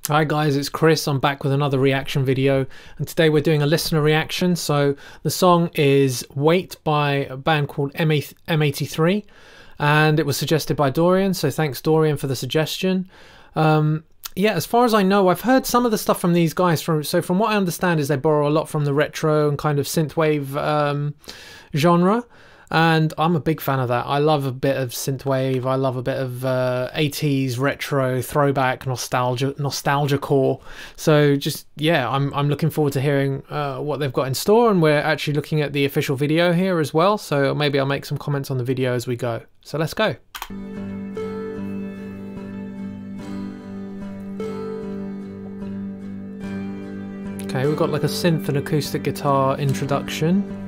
Hi guys, it's Chris. I'm back with another reaction video, and today we're doing a listener reaction. So the song is Wait by a band called M83, and it was suggested by Dorian, so thanks Dorian for the suggestion. Yeah, as far as I know, I've heard some of the stuff from these guys. From what I understand is they borrow a lot from the retro and kind of synthwave genre. And I'm a big fan of that. I love a bit of synthwave. I love a bit of 80s retro throwback nostalgia core. So just yeah, I'm looking forward to hearing what they've got in store, and we're actually looking at the official video here as well. So maybe I'll make some comments on the video as we go. So let's go. Okay, we've got like a synth and acoustic guitar introduction.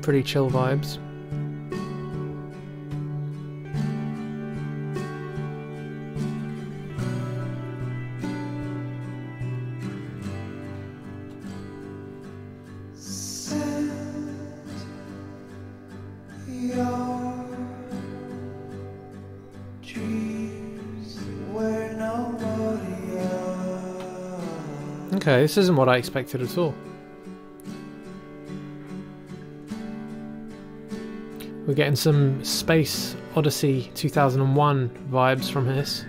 Pretty chill vibes. Okay, this isn't what I expected at all. We're getting some Space Odyssey 2001 vibes from this.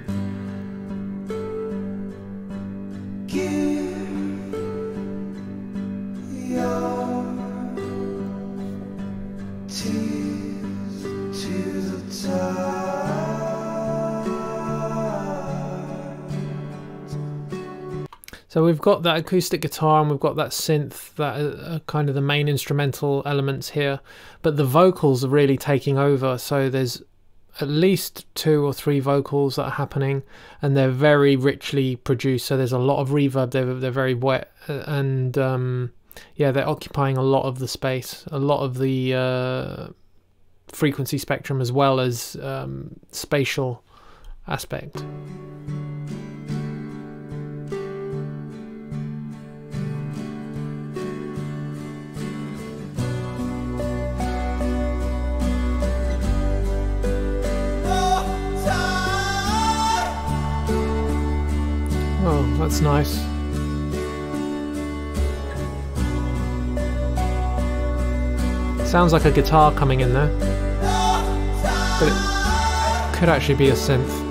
So we've got that acoustic guitar and we've got that synth, that are kind of the main instrumental elements here, but the vocals are really taking over. So there's at least 2 or 3 vocals that are happening, and they're very richly produced. So there's a lot of reverb. They're very wet, and yeah, they're occupying a lot of the space, a lot of the frequency spectrum, as well as spatial aspect. Oh, that's nice. Sounds like a guitar coming in there, but it could actually be a synth.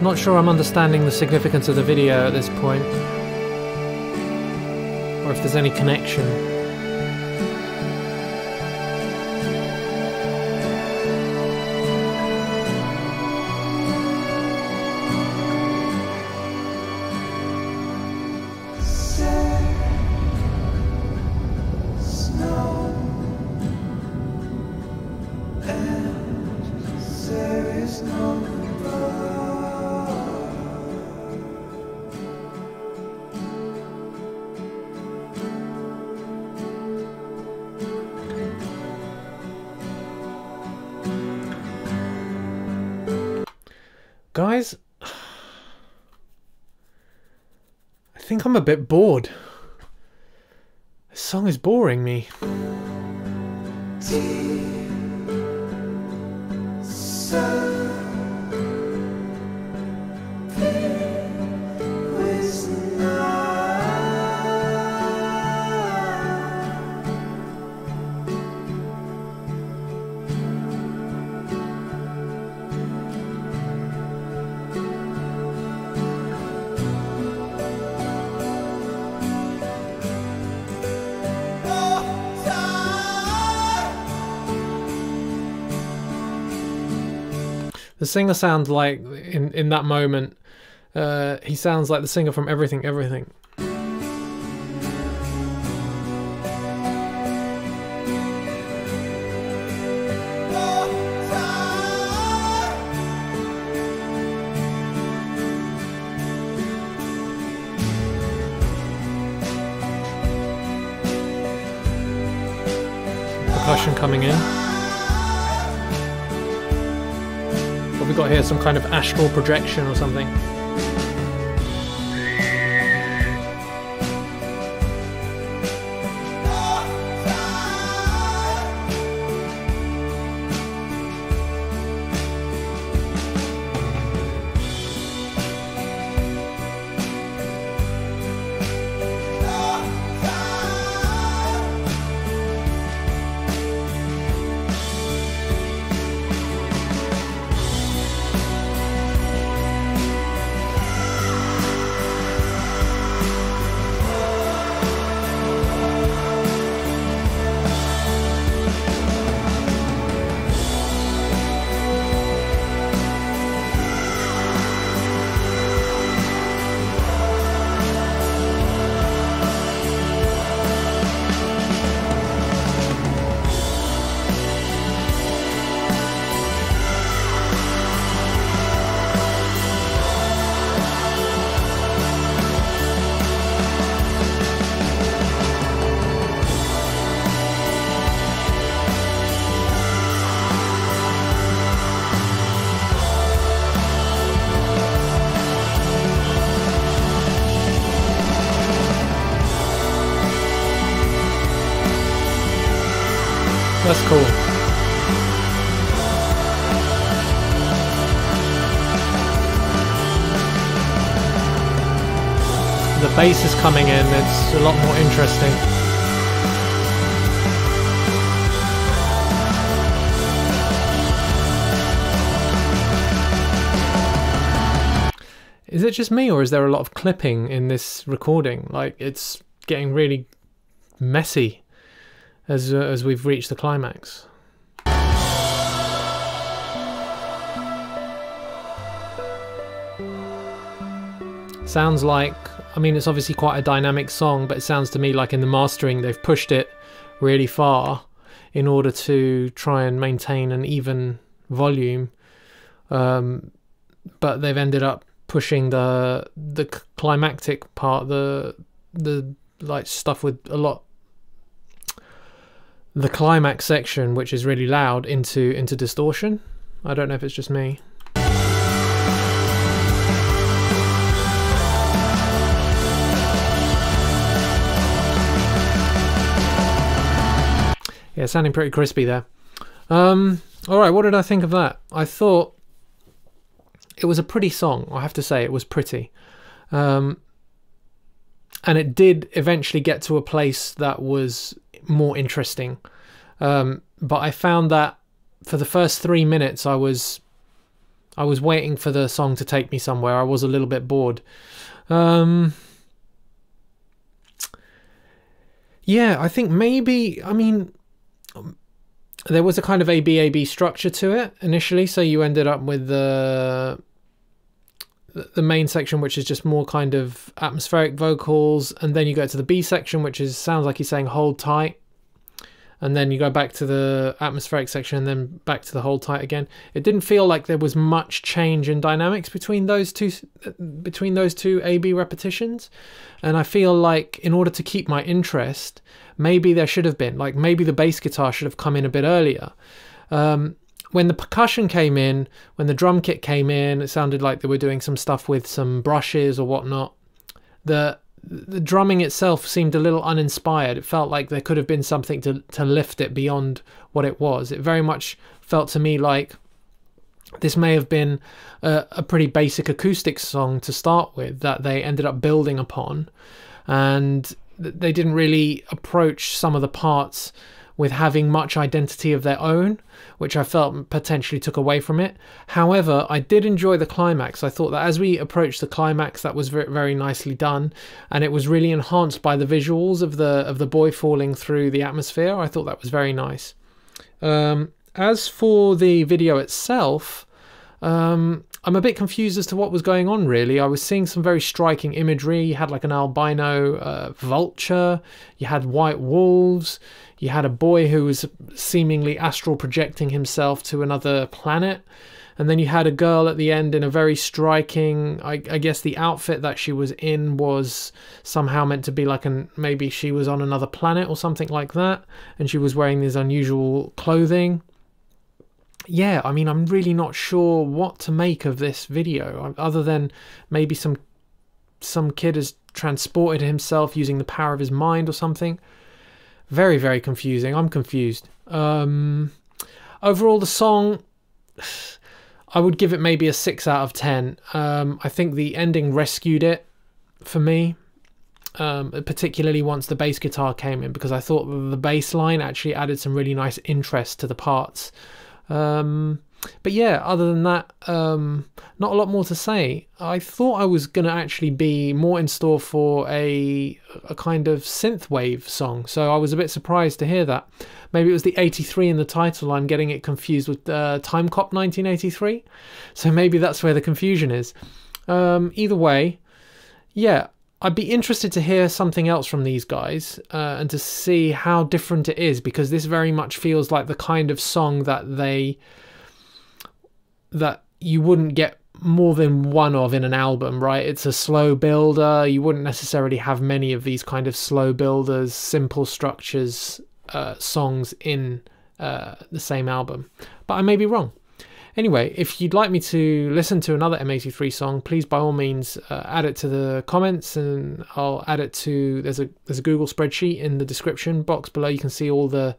Not sure I'm understanding the significance of the video at this point, or if there's any connection. Guys, I think I'm a bit bored. This song is boring me. The singer sounds like, in that moment, he sounds like the singer from Everything, Everything. Percussion coming in. we got here? Some kind of astral projection or something? That's cool. The bass is coming in, it's a lot more interesting. Is it just me, or is there a lot of clipping in this recording? Like, it's getting really messy as we've reached the climax. Sounds like, I mean, it's obviously quite a dynamic song, but it sounds to me like in the mastering they've pushed it really far in order to try and maintain an even volume, but they've ended up pushing the climactic part, the like stuff with a lot, the climax section, which is really loud, into distortion. I don't know if it's just me. Yeah, sounding pretty crispy there. Alright, what did I think of that? I thought it was a pretty song, I have to say. It was pretty. And it did eventually get to a place that was more interesting. But I found that for the first 3 minutes I was waiting for the song to take me somewhere. I was a little bit bored. Yeah, I think maybe, I mean, there was a kind of A-B structure to it initially, so you ended up with the main section, which is just more kind of atmospheric vocals, and then you go to the B section, which is, sounds like he's saying hold tight, and then you go back to the atmospheric section and then back to the hold tight again. It didn't feel like there was much change in dynamics between those two A-B repetitions, and I feel like in order to keep my interest, maybe there should have been, like, maybe the bass guitar should have come in a bit earlier. When the percussion came in, when the drum kit came in, it sounded like they were doing some stuff with some brushes or whatnot. The drumming itself seemed a little uninspired. It felt like there could have been something to lift it beyond what it was. It very much felt to me like this may have been a pretty basic acoustic song to start with that they ended up building upon, and they didn't really approach some of the parts with having much identity of their own, which I felt potentially took away from it. However, I did enjoy the climax. I thought that as we approached the climax, that was very, very nicely done, and it was really enhanced by the visuals of the boy falling through the atmosphere. I thought that was very nice. As for the video itself, I'm a bit confused as to what was going on, really. I was seeing some very striking imagery. You had like an albino vulture, you had white wolves, you had a boy who was seemingly astral projecting himself to another planet, and then you had a girl at the end in a very striking, I guess the outfit that she was in was somehow meant to be like maybe she was on another planet or something like that, and she was wearing this unusual clothing. yeah, I mean, I'm really not sure what to make of this video, other than maybe some kid has transported himself using the power of his mind or something. Very, very confusing. I'm confused. Overall, the song, I would give it maybe a 6 out of 10. I think the ending rescued it for me, particularly once the bass guitar came in, because I thought the bass line actually added some really nice interest to the parts. But yeah, other than that, not a lot more to say. I thought I was going to actually be more in store for a kind of synthwave song, so I was a bit surprised to hear that. Maybe it was the 83 in the title. I'm getting it confused with Time Cop 1983, so maybe that's where the confusion is. Either way, yeah, I'd be interested to hear something else from these guys and to see how different it is, because this very much feels like the kind of song that you wouldn't get more than one of in an album, right? It's a slow builder. You wouldn't necessarily have many of these kind of slow builders, simple structures, songs in the same album. But I may be wrong. Anyway, if you'd like me to listen to another M83 song, please by all means add it to the comments, and I'll add it to, there's a Google spreadsheet in the description box below. You can see all the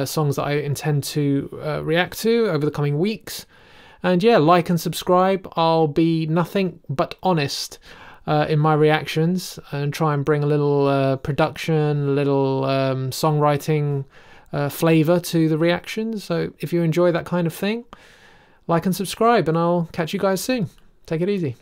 songs that I intend to react to over the coming weeks. And yeah, like and subscribe. I'll be nothing but honest in my reactions, and try and bring a little production, a little songwriting flavour to the reactions. So if you enjoy that kind of thing, like and subscribe, and I'll catch you guys soon. Take it easy.